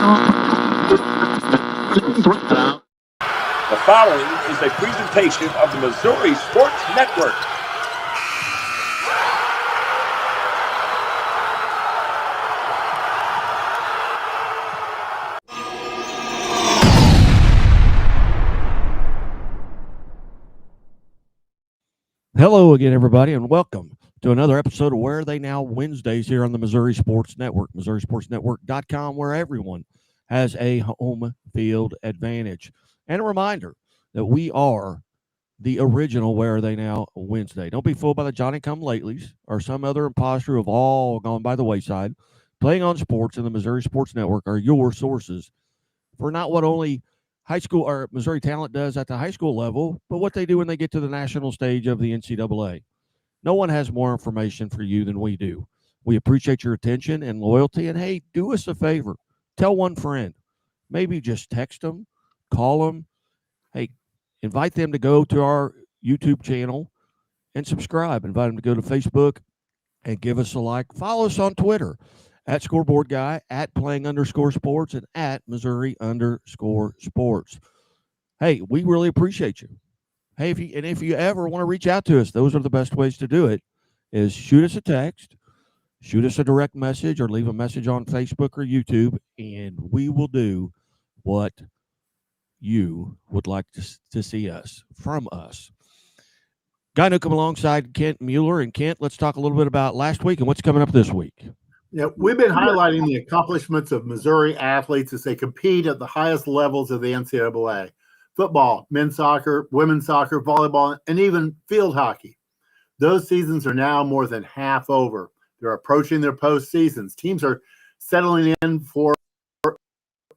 The following is a presentation of the Missouri Sports Network. Hello again, everybody, and welcome to another episode of Where Are They Now Wednesdays here on the Missouri Sports Network, MissouriSportsNetwork.com, where everyone has a home field advantage. And a reminder that we are the original Where Are They Now Wednesday. Don't be fooled by the Johnny-come-latelys or some other imposter who have all gone by the wayside. Playing on Sports and the Missouri Sports Network are your sources for not what only high school or Missouri talent does at the high school level, but what they do when they get to the national stage of the NCAA. No one has more information for you than we do. We appreciate your attention and loyalty. And hey, do us a favor. Tell one friend. Maybe just text them, call them. Hey, invite them to go to our YouTube channel and subscribe. Invite them to go to Facebook and give us a like. Follow us on Twitter at Scoreboard Guy, at Playing_Sports, and at Missouri_Sports. Hey, we really appreciate you. Hey, if you ever want to reach out to us, those are the best ways to do it, is shoot us a text, shoot us a direct message, or leave a message on Facebook or YouTube, and we will do what you would like to see from us. Guy Newcomb alongside Kent Mueller. And Kent, let's talk a little bit about last week and what's coming up this week. Yeah, we've been highlighting the accomplishments of Missouri athletes as they compete at the highest levels of the NCAA. Football, men's soccer, women's soccer, volleyball, and even field hockey. Those seasons are now more than half over. They're approaching their postseasons. Teams are settling in for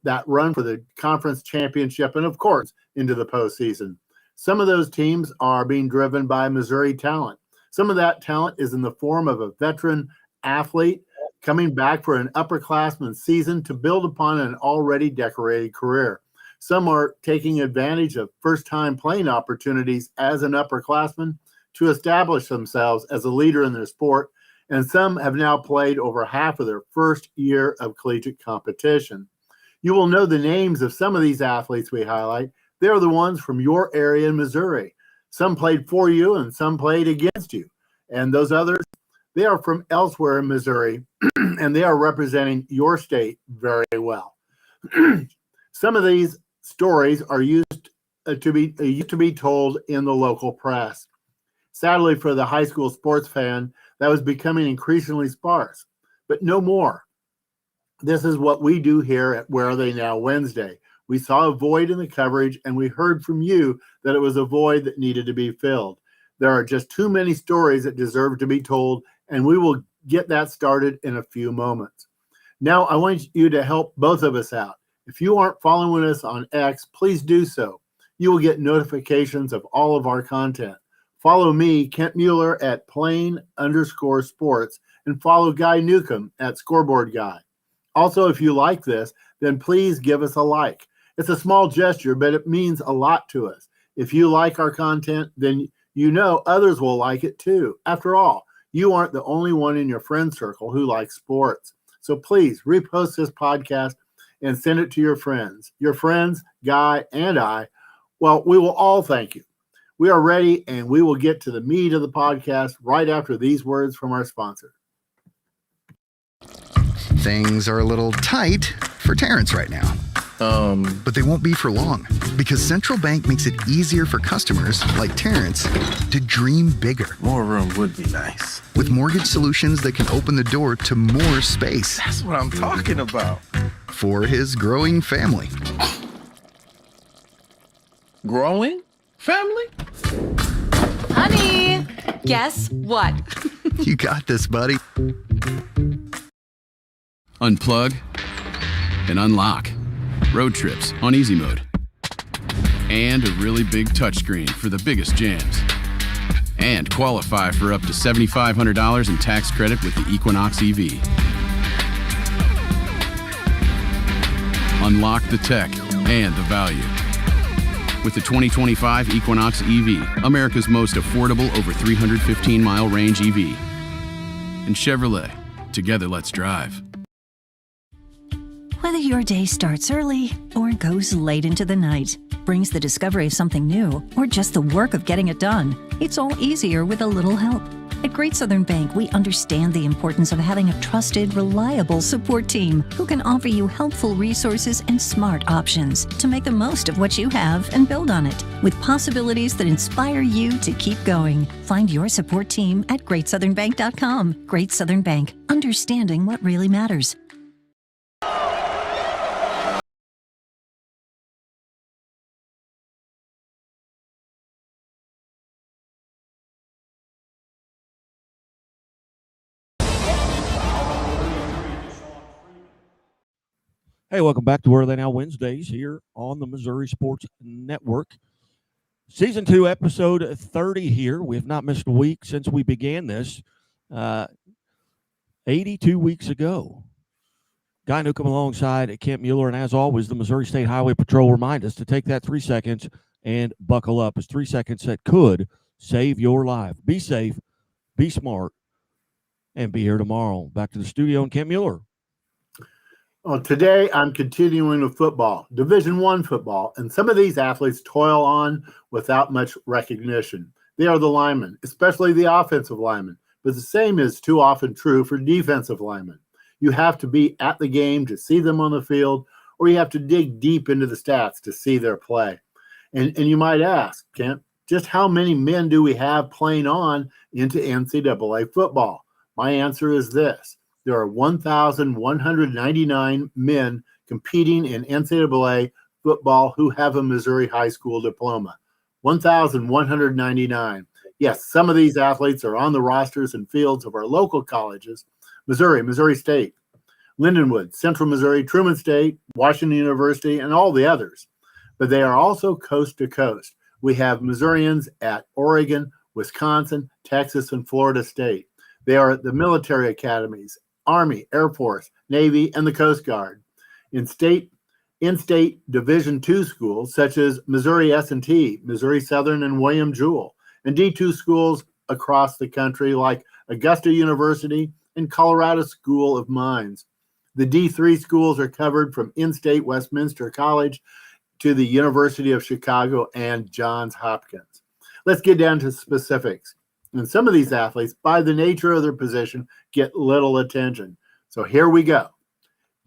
that run for the conference championship and, of course, into the postseason. Some of those teams are being driven by Missouri talent. Some of that talent is in the form of a veteran athlete coming back for an upperclassman season to build upon an already decorated career. Some are taking advantage of first-time playing opportunities as an upperclassman to establish themselves as a leader in their sport, and some have now played over half of their first year of collegiate competition. You will know the names of some of these athletes we highlight. They're the ones from your area in Missouri. Some played for you and some played against you. And those others, they are from elsewhere in Missouri, and they are representing your state very well. Some of these stories are used to be told in the local press. Sadly, for the high school sports fan, that was becoming increasingly sparse, but no more. This is what we do here at Where Are They Now Wednesday. We saw a void in the coverage, and we heard from you that it was a void that needed to be filled. There are just too many stories that deserve to be told, and we will get that started in a few moments. Now, I want you to help both of us out. If you aren't following us on X, please do so. You will get notifications of all of our content. Follow me, Kent Mueller, at Playing_Sports, and follow Guy Newcomb at Scoreboard Guy. Also, if you like this, then please give us a like. It's a small gesture, but it means a lot to us. If you like our content, then you know others will like it too. After all, you aren't the only one in your friend circle who likes sports. So please repost this podcast and send it to your friends. Your friends, Guy and I, well, we will all thank you. We are ready, and we will get to the meat of the podcast right after these words from our sponsor. Things are a little tight for Terrence right now. But they won't be for long, because Central Bank makes it easier for customers like Terrence to dream bigger. More room would be nice. With mortgage solutions that can open the door to more space. That's what I'm talking about. For his growing family. Growing family? Honey, guess what? You got this, buddy. Unplug and unlock. Road trips on easy mode. And a really big touchscreen for the biggest jams. And qualify for up to $7,500 in tax credit with the Equinox EV. Unlock the tech and the value with the 2025 Equinox EV, America's most affordable over 315-mile range EV. And Chevrolet, together let's drive. Whether your day starts early or goes late into the night, brings the discovery of something new, or just the work of getting it done, it's all easier with a little help. At Great Southern Bank, we understand the importance of having a trusted, reliable support team who can offer you helpful resources and smart options to make the most of what you have and build on it, with possibilities that inspire you to keep going. Find your support team at greatsouthernbank.com. Great Southern Bank, understanding what really matters. Hey, welcome back to Where Are They Now Wednesdays here on the Missouri Sports Network. Season 2, episode 30 here. We have not missed a week since we began this 82 weeks ago. Guy Newcomb alongside Kent Mueller, and as always, the Missouri State Highway Patrol remind us to take that 3 seconds and buckle up. It's 3 seconds that could save your life. Be safe, be smart, and be here tomorrow. Back to the studio and Kent Mueller. Well, today I'm continuing with football, Division I football, and some of these athletes toil on without much recognition. They are the linemen, especially the offensive linemen, but the same is too often true for defensive linemen. You have to be at the game to see them on the field, or you have to dig deep into the stats to see their play. And you might ask, Kent, just how many men do we have playing on into NCAA football? My answer is this. There are 1,199 men competing in NCAA football who have a Missouri high school diploma. 1,199. Yes, some of these athletes are on the rosters and fields of our local colleges, Missouri State, Lindenwood, Central Missouri, Truman State, Washington University, and all the others. But they are also coast to coast. We have Missourians at Oregon, Wisconsin, Texas, and Florida State. They are at the military academies, Army, Air Force, Navy, and the Coast Guard. In-state Division II schools such as Missouri S&T, Missouri Southern, and William Jewell, and D2 schools across the country like Augusta University and Colorado School of Mines. The D3 schools are covered from in-state Westminster College to the University of Chicago and Johns Hopkins. Let's get down to specifics. And some of these athletes, by the nature of their position, get little attention. So here we go.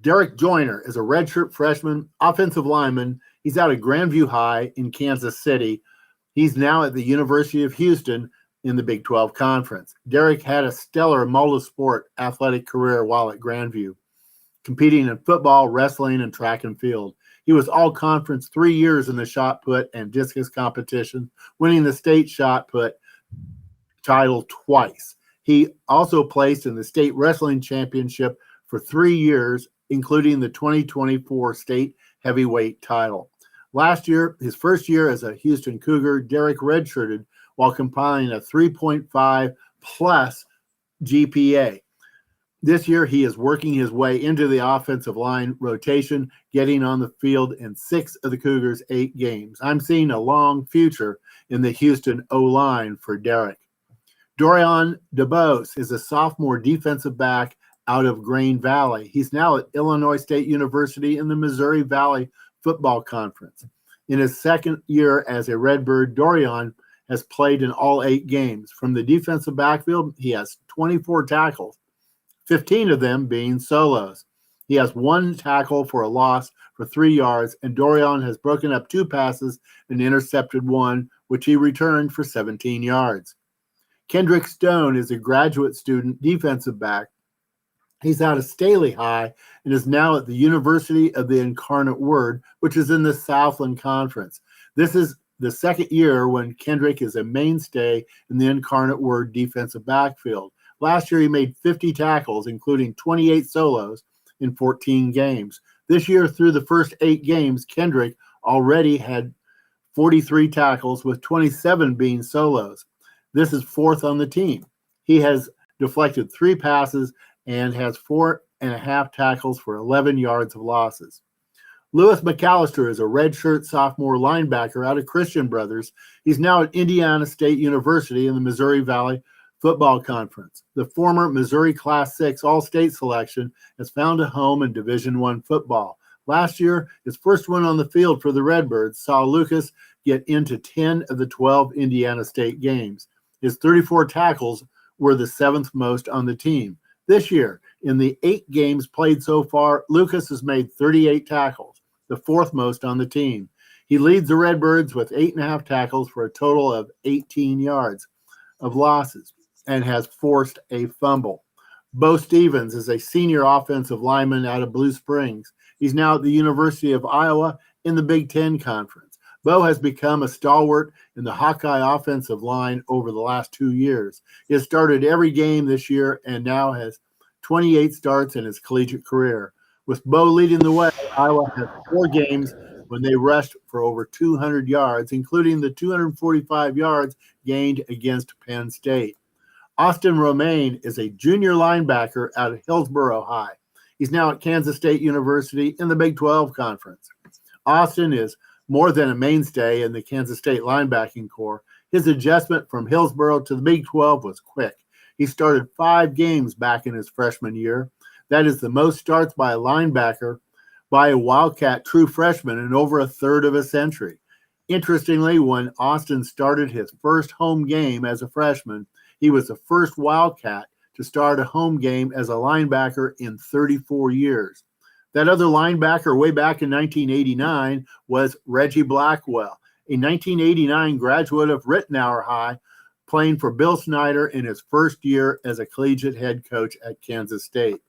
Derek Joyner is a redshirt freshman offensive lineman. He's out of Grandview High in Kansas City. He's now at the University of Houston in the Big 12 Conference. Derek had a stellar multi-sport athletic career while at Grandview, competing in football, wrestling, and track and field. He was all-conference 3 years in the shot put and discus competition, winning the state shot put title twice. He also placed in the state wrestling championship for 3 years, including the 2024 state heavyweight title. Last year, his first year as a Houston Cougar, Derek redshirted while compiling a 3.5 plus GPA. This year, he is working his way into the offensive line rotation, getting on the field in 6 of the Cougars' 8 games. I'm seeing a long future in the Houston O-line for Derek. Dorian DeBose is a sophomore defensive back out of Grain Valley. He's now at Illinois State University in the Missouri Valley Football Conference. In his second year as a Redbird, Dorian has played in all 8 games. From the defensive backfield, he has 24 tackles, 15 of them being solos. He has 1 tackle for a loss for 3 yards, and Dorian has broken up 2 passes and intercepted 1, which he returned for 17 yards. Kendrick Stone is a graduate student defensive back. He's out of Staley High and is now at the University of the Incarnate Word, which is in the Southland Conference. This is the second year when Kendrick is a mainstay in the Incarnate Word defensive backfield. Last year, he made 50 tackles, including 28 solos in 14 games. This year, through the first 8 games, Kendrick already had 43 tackles, with 27 being solos. This is 4th on the team. He has deflected 3 passes and has 4.5 tackles for 11 yards of losses. Lewis McAllister is a redshirt sophomore linebacker out of Christian Brothers. He's now at Indiana State University in the Missouri Valley Football Conference. The former Missouri Class 6 All-State selection has found a home in Division I football. Last year, his first win on the field for the Redbirds saw Lucas get into 10 of the 12 Indiana State games. His 34 tackles were the seventh most on the team. This year, in the 8 games played so far, Lucas has made 38 tackles, the fourth most on the team. He leads the Redbirds with 8.5 tackles for a total of 18 yards of losses and has forced a fumble. Bo Stevens is a senior offensive lineman out of Blue Springs. He's now at the University of Iowa in the Big Ten Conference. Bo has become a stalwart in the Hawkeye offensive line over the last 2 years. He has started every game this year and now has 28 starts in his collegiate career. With Bo leading the way, Iowa has 4 games when they rushed for over 200 yards, including the 245 yards gained against Penn State. Austin Romaine is a junior linebacker out of Hillsborough High. He's now at Kansas State University in the Big 12 Conference. Austin is more than a mainstay in the Kansas State linebacking corps. His adjustment from Hillsborough to the Big 12 was quick. He started 5 games back in his freshman year. That is the most starts by a linebacker by a Wildcat true freshman in over a third of a century. Interestingly, when Austin started his first home game as a freshman, he was the first Wildcat to start a home game as a linebacker in 34 years. That other linebacker way back in 1989 was Reggie Blackwell, a 1989 graduate of Rittenauer High, playing for Bill Snyder in his first year as a collegiate head coach at Kansas State.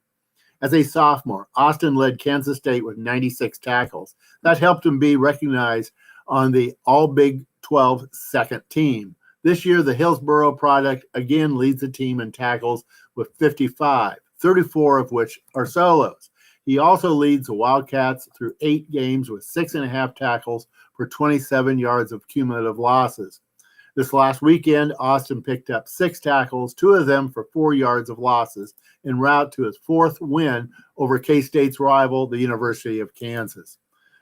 As a sophomore, Austin led Kansas State with 96 tackles. That helped him be recognized on the All-Big 12 second team. This year, the Hillsborough product again leads the team in tackles with 55, 34 of which are solos. He also leads the Wildcats through 8 games with 6.5 tackles for 27 yards of cumulative losses. This last weekend, Austin picked up 6 tackles, 2 of them for 4 yards of losses, en route to his 4th win over K-State's rival, the University of Kansas.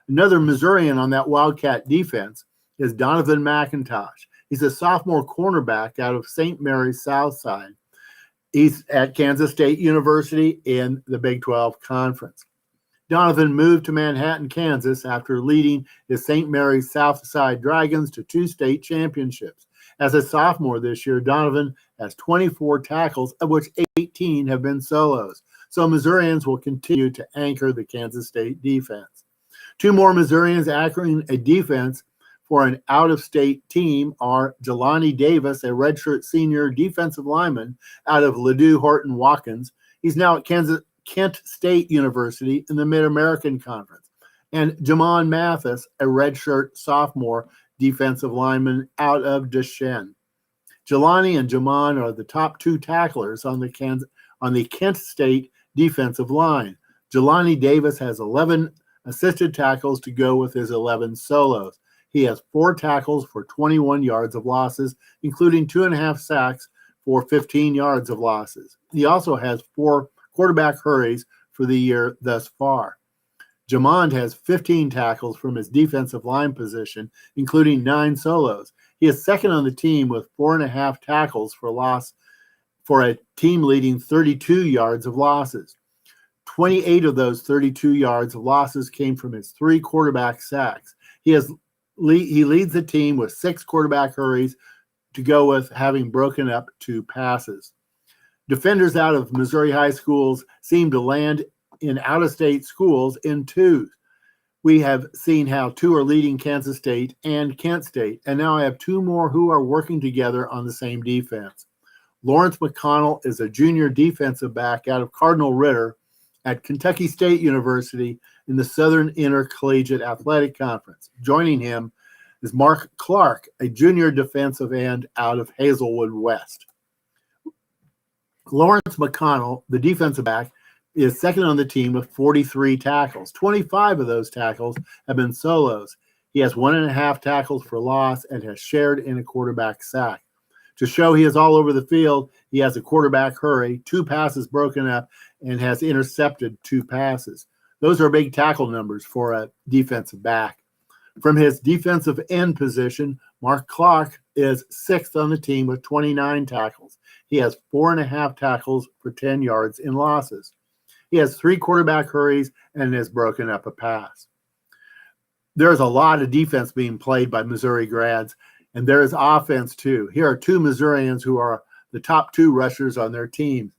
Another Missourian on that Wildcat defense is Donovan McIntosh. He's a sophomore cornerback out of St. Mary's Southside. He's at Kansas State University in the Big 12 Conference. Donovan moved to Manhattan, Kansas after leading his St. Mary's Southside Dragons to 2 state championships. As a sophomore this year, Donovan has 24 tackles, of which 18 have been solos. So Missourians will continue to anchor the Kansas State defense. 2 more Missourians anchoring a defense for an out-of-state team are Jelani Davis, a redshirt senior defensive lineman out of Ladue Horton Watkins. He's now at Kent State University in the Mid-American Conference, and Jamon Mathis, a redshirt sophomore defensive lineman out of Deschênes. Jelani and Jamon are the top 2 tacklers on the Kent State defensive line. Jelani Davis has 11 assisted tackles to go with his 11 solos. He has 4 tackles for 21 yards of losses, including 2.5 sacks for 15 yards of losses. He also has 4 quarterback hurries for the year thus far. Jamond has 15 tackles from his defensive line position, including 9 solos. He is second on the team with 4.5 tackles for loss for a team leading 32 yards of losses. 28 of those 32 yards of losses came from his 3 quarterback sacks. He leads the team with 6 quarterback hurries to go with, having broken up 2 passes. Defenders out of Missouri high schools seem to land in out-of-state schools in 2s. We have seen how 2 are leading Kansas State and Kent State, and now I have 2 more who are working together on the same defense. Lawrence McConnell is a junior defensive back out of Cardinal Ritter at Kentucky State University in the Southern Intercollegiate Athletic Conference. Joining him is Mark Clark, a junior defensive end out of Hazelwood West. Lawrence McConnell, the defensive back, is second on the team with 43 tackles. 25 of those tackles have been solos. He has 1.5 tackles for loss and has shared in a quarterback sack. To show he is all over the field, he has a quarterback hurry, 2 passes broken up, and has intercepted 2 passes. Those are big tackle numbers for a defensive back. From his defensive end position, Mark Clark is 6th on the team with 29 tackles. he has 4.5 tackles for 10 yards in losses. He has 3 quarterback hurries and has broken up a pass. There's a lot of defense being played by Missouri grads, and there is offense too. Here are 2 Missourians who are the top 2 rushers on their team.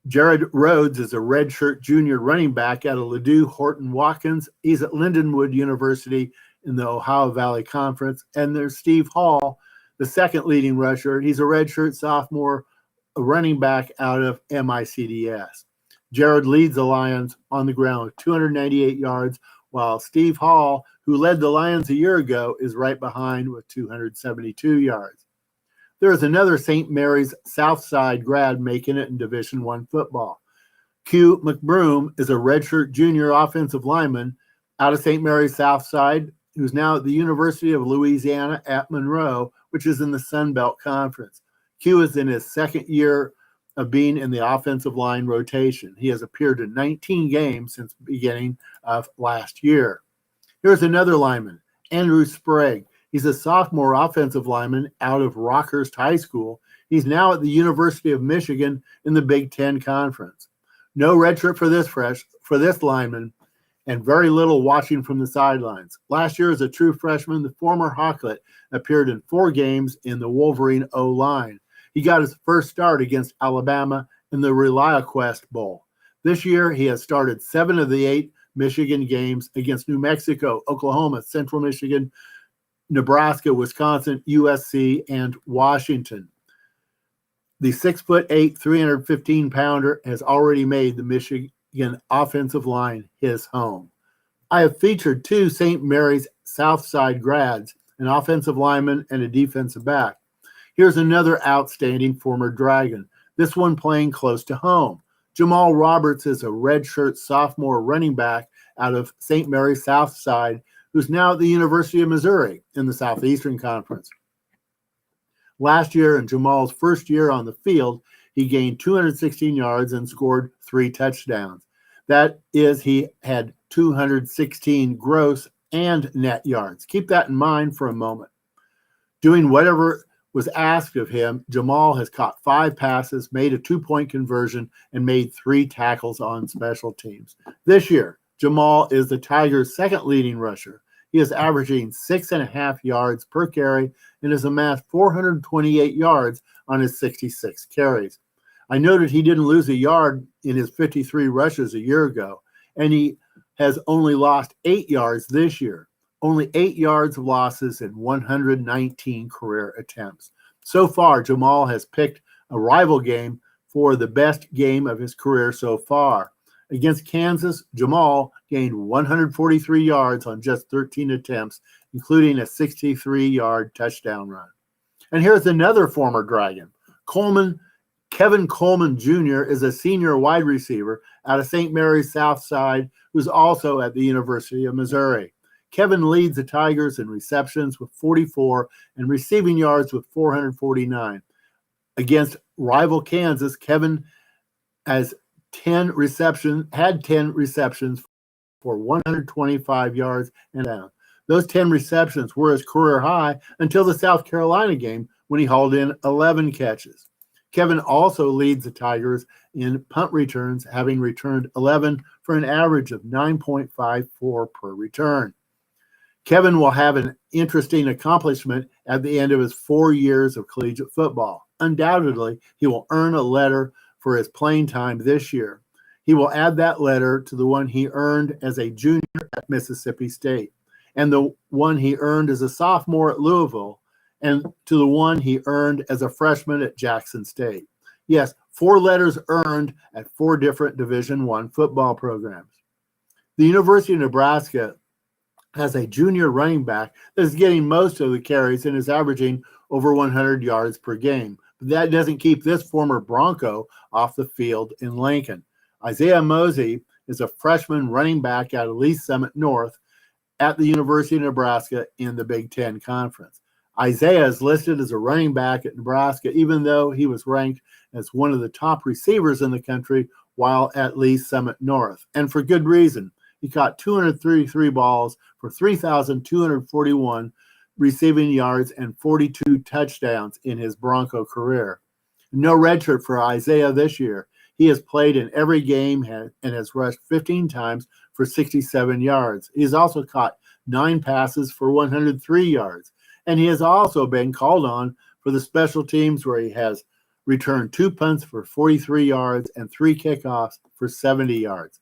Jared Rhodes is a redshirt junior running back out of Ladue Horton Watkins. He's at Lindenwood University in the Ohio Valley Conference. And there's Steve Hall, the second leading rusher. He's a redshirt sophomore running back out of MICDS. Jared leads the Lions on the ground with 298 yards, while Steve Hall, who led the Lions a year ago, is right behind with 272 yards. There is another St. Mary's Southside grad making it in Division I football. Q McBroom is a redshirt junior offensive lineman out of St. Mary's Southside, who's now at the University of Louisiana at Monroe, which is in the Sun Belt Conference. Q is in his second year of being in the offensive line rotation. He has appeared in 19 games since the beginning of last year. Here's another lineman, Andrew Sprague. He's a sophomore offensive lineman out of Rockhurst High School. He's now at the University of Michigan in the Big Ten Conference. No redshirt for this lineman, and very little watching from the sidelines. Last year, as a true freshman, the former Hawklet appeared in 4 games in the Wolverine O-line. He got his first start against Alabama in the ReliaQuest Bowl. This year, he has started 7 of the 8 Michigan games against New Mexico, Oklahoma, Central Michigan, Nebraska, Wisconsin, USC, and Washington. The 6'8", 315-pounder has already made the Michigan offensive line his home. I have featured 2 St. Mary's Southside grads, an offensive lineman and a defensive back. Here's another outstanding former Dragon, this one playing close to home. Jamal Roberts is a redshirt sophomore running back out of St. Mary's Southside, who's now at the University of Missouri in the Southeastern Conference. Last year, in Jamal's first year on the field, he gained 216 yards and scored 3 touchdowns. That is, he had 216 gross and net yards. Keep that in mind for a moment. Doing whatever was asked of him, Jamal has caught 5 passes, made a 2-point conversion, and made 3 tackles on special teams. This year, Jamal is the Tigers' second leading rusher. He is averaging 6.5 yards per carry and has amassed 428 yards on his 66 carries. I noted he didn't lose a yard in his 53 rushes a year ago, and he has only lost 8 yards this year. Only 8 yards of losses in 119 career attempts. So far, Jamal has picked a rival game for the best game of his career so far. Against Kansas, Jamal gained 143 yards on just 13 attempts, including a 63-yard touchdown run. And here's another former Dragon. Kevin Coleman Jr. is a senior wide receiver out of St. Mary's Southside, who's also at the University of Missouri. Kevin leads the Tigers in receptions with 44 and receiving yards with 449. Against rival Kansas, Kevin had 10 receptions for 125 yards and down. Those 10 receptions were his career high until the South Carolina game when he hauled in 11 catches. Kevin also leads the Tigers in punt returns, having returned 11 for an average of 9.54 per return. Kevin will have an interesting accomplishment at the end of his 4 years of collegiate football. Undoubtedly, he will earn a letter for his playing time this year. He will add that letter to the one he earned as a junior at Mississippi State, and the one he earned as a sophomore at Louisville, and to the one he earned as a freshman at Jackson State. Yes, 4 letters earned at 4 different Division I football programs. The University of Nebraska has a junior running back that is getting most of the carries and is averaging over 100 yards per game. But that doesn't keep this former Bronco off the field in Lincoln. Isaiah Mosey is a freshman running back out of Lee Summit North at the University of Nebraska in the Big Ten Conference. Isaiah is listed as a running back at Nebraska, even though he was ranked as one of the top receivers in the country while at Lee Summit North, and for good reason. He caught 233 balls for 3,241 receiving yards and 42 touchdowns in his Bronco career. No redshirt for Isaiah this year. He has played in every game and has rushed 15 times for 67 yards. He has also caught 9 passes for 103 yards. And he has also been called on for the special teams where he has returned 2 punts for 43 yards and 3 kickoffs for 70 yards.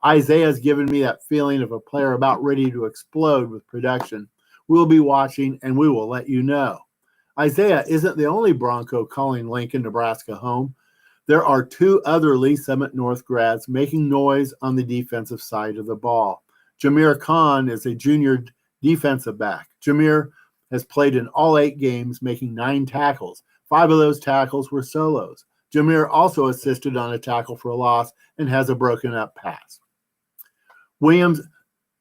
Isaiah has given me that feeling of a player about ready to explode with production. We'll be watching and we will let you know. Isaiah isn't the only Bronco calling Lincoln, Nebraska home. There are 2 other Lee Summit North grads making noise on the defensive side of the ball. Jameer Khan is a junior defensive back. Jameer has played in all 8 games, making 9 tackles. 5 of those tackles were solos. Jameer also assisted on a tackle for a loss and has a broken up pass. Williams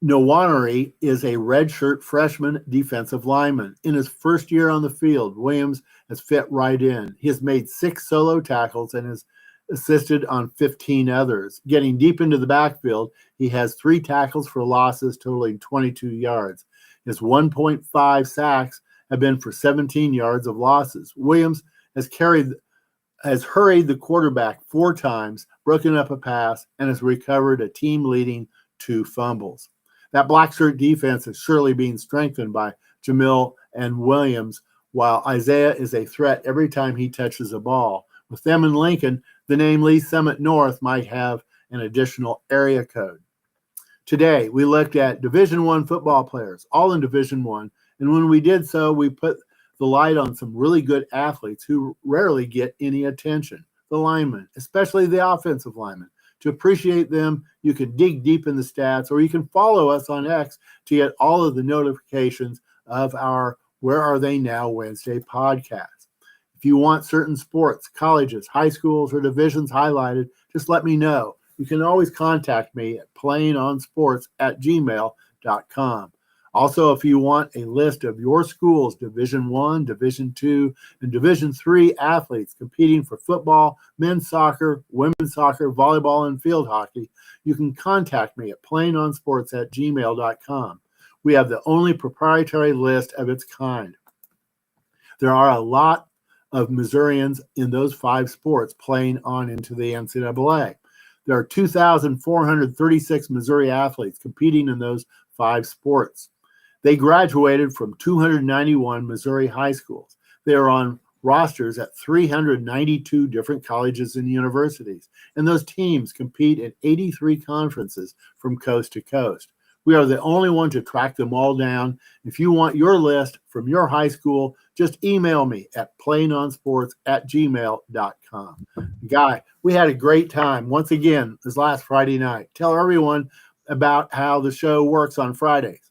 Nwaneri is a redshirt freshman defensive lineman. In his first year on the field, Williams has fit right in. He has made 6 solo tackles and has assisted on 15 others. Getting deep into the backfield, he has 3 tackles for losses totaling 22 yards. His 1.5 sacks have been for 17 yards of losses. Williams has hurried the quarterback 4 times, broken up a pass, and has recovered a team-leading 2 fumbles. That black shirt defense is surely being strengthened by Jamil and Williams, while Isaiah is a threat every time he touches a ball. With them in Lincoln, the name Lee Summit North might have an additional area code. Today, we looked at Division I football players, all in Division I, and when we did so, we put the light on some really good athletes who rarely get any attention, the linemen, especially the offensive linemen. To appreciate them, you can dig deep in the stats, or you can follow us on X to get all of the notifications of our Where Are They Now Wednesday podcast. If you want certain sports, colleges, high schools, or divisions highlighted, just let me know. You can always contact me at playingonsports@gmail.com. Also, if you want a list of your school's Division I, Division II, and Division III athletes competing for football, men's soccer, women's soccer, volleyball, and field hockey, you can contact me at playingonsports@gmail.com. We have the only proprietary list of its kind. There are a lot of Missourians in those 5 sports playing on into the NCAA. There are 2,436 Missouri athletes competing in those 5 sports. They graduated from 291 Missouri high schools. They are on rosters at 392 different colleges and universities, and those teams compete in 83 conferences from coast to coast. We are the only one to track them all down. If you want your list from your high school, just email me at playingonsports@gmail.com. Guy, we had a great time once again this last Friday night. Tell everyone about how the show works on Fridays.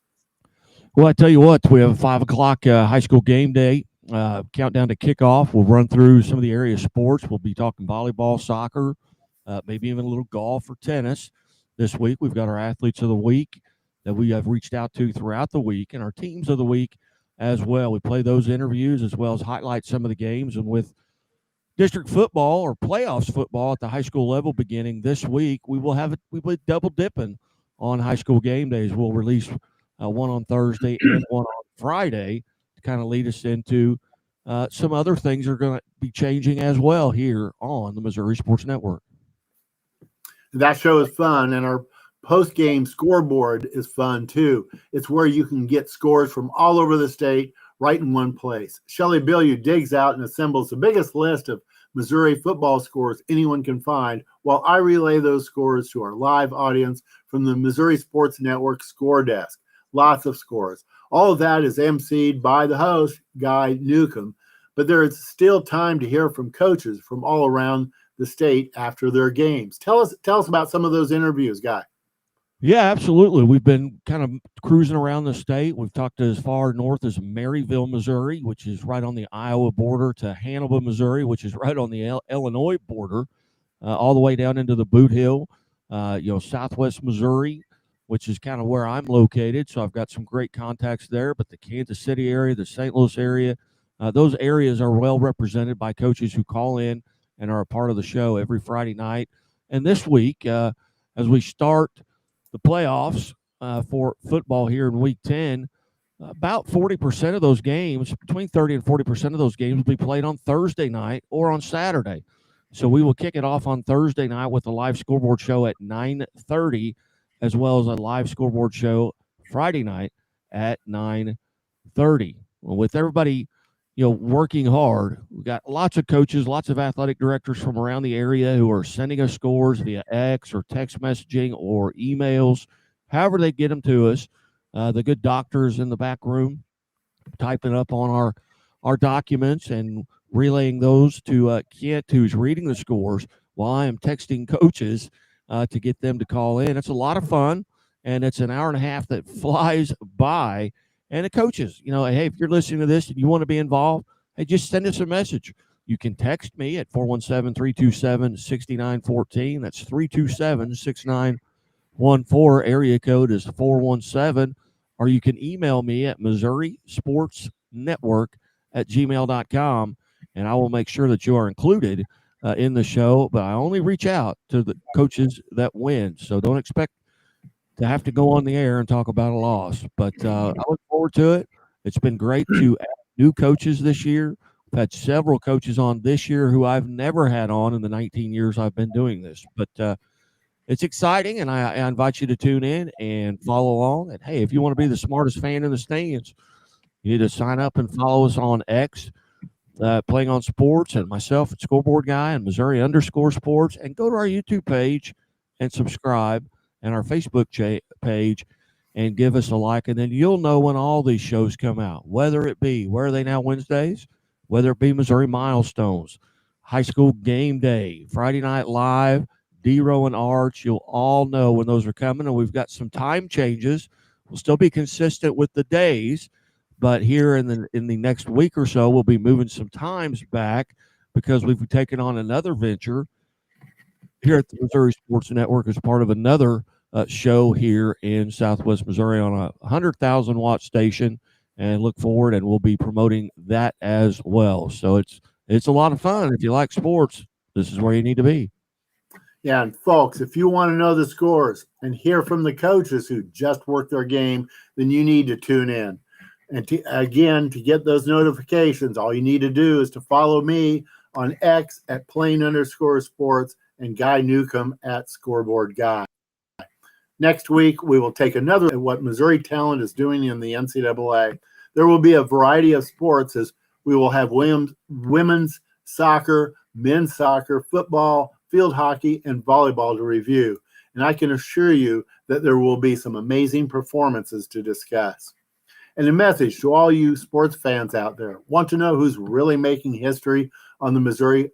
Well, I tell you what, we have a 5 o'clock high school game day countdown to kickoff. We'll run through some of the area sports. We'll be talking volleyball, soccer, maybe even a little golf or tennis. This week, we've got our athletes of the week that we have reached out to throughout the week, and our teams of the week as well. We play those interviews as well as highlight some of the games. And with district football or playoffs football at the high school level beginning this week, we will double dipping on high school game days. We'll release one on Thursday and one on Friday to kind of lead us into some other things that are going to be changing as well here on the Missouri Sports Network. That show is fun, and our post-game scoreboard is fun too. It's where you can get scores from all over the state right in one place. Shelley Billieu digs out and assembles the biggest list of Missouri football scores anyone can find, while I relay those scores to our live audience from the Missouri Sports Network score desk. Lots of scores. All of that is emceed by the host, Guy Newcomb, but there is still time to hear from coaches from all around the state after their games. Tell us about some of those interviews, Guy. Yeah, absolutely. We've been kind of cruising around the state. We've talked to as far north as Maryville, Missouri, which is right on the Iowa border, to Hannibal, Missouri, which is right on the Illinois border, all the way down into the Boot Hill, Southwest Missouri, which is kind of where I'm located. So I've got some great contacts there. But the Kansas City area, the St. Louis area, those areas are well represented by coaches who call in and are a part of the show every Friday night. And this week, as we start the playoffs for football here in Week 10, about 40% of those games, between 30 and 40% of those games will be played on Thursday night or on Saturday. So we will kick it off on Thursday night with a live scoreboard show at 9:30, as well as a live scoreboard show Friday night at 9:30. Well, with everybody, working hard, we got lots of coaches, lots of athletic directors from around the area who are sending us scores via X or text messaging or emails, however they get them to us. The good doctors in the back room typing up on our documents and relaying those to Kent, who's reading the scores while I am texting coaches to get them to call in. It's a lot of fun, and it's an hour and a half that flies by. And the coaches, hey, if you're listening to this and you want to be involved, hey, just send us a message. You can text me at 417-327-6914. That's 327-6914. Area code is 417. Or you can email me at MissouriSportsNetwork@gmail.com, and I will make sure that you are included in the show. But I only reach out to the coaches that win, so don't expect to have to go on the air and talk about a loss. But I look forward to it. It's been great to add new coaches this year. I've had several coaches on this year who I've never had on in the 19 years I've been doing this. But it's exciting, and I invite you to tune in and follow along. And, hey, if you want to be the smartest fan in the stands, you need to sign up and follow us on X, Playing on Sports, and myself at Scoreboard Guy and Missouri_Sports, and go to our YouTube page and subscribe, and our Facebook page, and give us a like, and then you'll know when all these shows come out, whether it be Where Are They Now Wednesdays, whether it be Missouri Milestones, High School Game Day, Friday Night Live, D-Row and Arch. You'll all know when those are coming, and we've got some time changes. We'll still be consistent with the days, but here in the next week or so, we'll be moving some times back because we've taken on another venture here at the Missouri Sports Network as part of another show here in Southwest Missouri on a 100,000 watt station, and look forward, and we'll be promoting that as well. So it's a lot of fun. If you like sports, this is where you need to be. Yeah, and folks, if you want to know the scores and hear from the coaches who just worked their game, then you need to tune in. And to get those notifications, all you need to do is to follow me on X at @plain_sports and Guy Newcomb at Scoreboard Guy. Next week, we will take another look at what Missouri talent is doing in the NCAA. There will be a variety of sports, as we will have women's soccer, men's soccer, football, field hockey, and volleyball to review. And I can assure you that there will be some amazing performances to discuss. And a message to all you sports fans out there: want to know who's really making history on the Missouri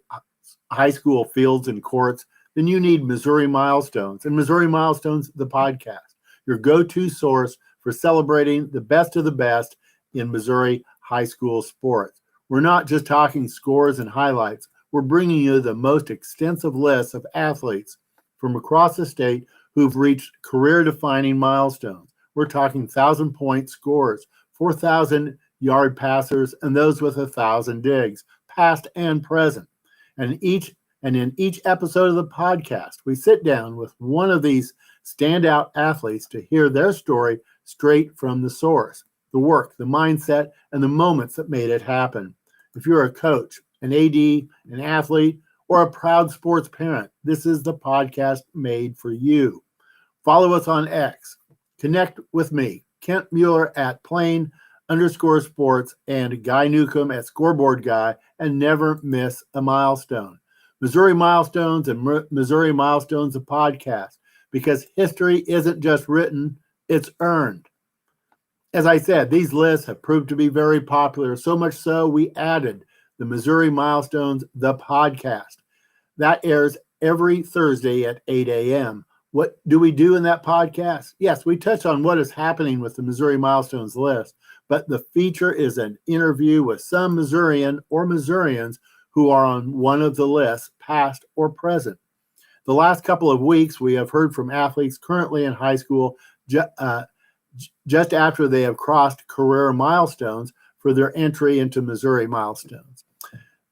high school fields and courts? Then you need Missouri Milestones, and Missouri Milestones, the podcast, your go-to source for celebrating the best of the best in Missouri high school sports. We're not just talking scores and highlights. We're bringing you the most extensive list of athletes from across the state who've reached career-defining milestones. We're talking 1,000-point scores, 4,000-yard passers, and those with 1,000 digs, past and present. And in each episode of the podcast, we sit down with one of these standout athletes to hear their story straight from the source, the work, the mindset, and the moments that made it happen. If you're a coach, an AD, an athlete, or a proud sports parent, this is the podcast made for you. Follow us on X. Connect with me, Kent Mueller at @plain_sports, and Guy Newcomb at Scoreboard Guy, and never miss a milestone. Missouri Milestones and Missouri Milestones, a podcast, because history isn't just written, it's earned. As I said, these lists have proved to be very popular, so much so we added the Missouri Milestones, the podcast. That airs every Thursday at 8 a.m. What do we do in that podcast? Yes, we touch on what is happening with the Missouri Milestones list, but the feature is an interview with some Missourian or Missourians who are on one of the lists, past or present. The last couple of weeks, we have heard from athletes currently in high school just after they have crossed career milestones for their entry into Missouri Milestones.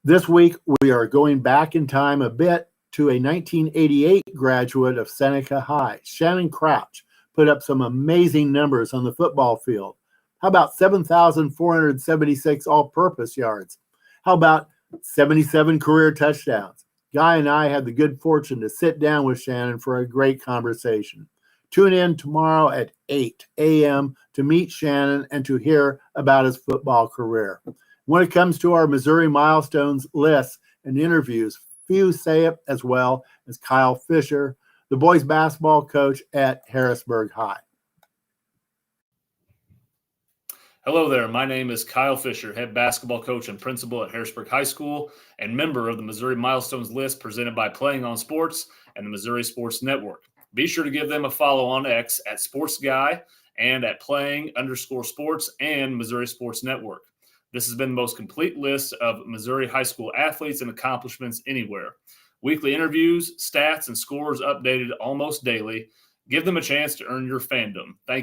This week, we are going back in time a bit to a 1988 graduate of Seneca High. Shannon Crouch put up some amazing numbers on the football field. How about 7,476 all-purpose yards? How about 77 career touchdowns? Guy and I had the good fortune to sit down with Shannon for a great conversation. Tune in tomorrow at 8 a.m. to meet Shannon and to hear about his football career. When it comes to our Missouri milestones lists and interviews, few say it as well as Kyle Fisher, the boys basketball coach at Harrisburg High. Hello there. My name is Kyle Fisher, head basketball coach and principal at Harrisburg High School and member of the Missouri Milestones list presented by Playing on Sports and the Missouri Sports Network. Be sure to give them a follow on X at SportsGuy and at Playing_Sports and Missouri Sports Network. This has been the most complete list of Missouri high school athletes and accomplishments anywhere. Weekly interviews, stats, and scores updated almost daily. Give them a chance to earn your fandom. Thank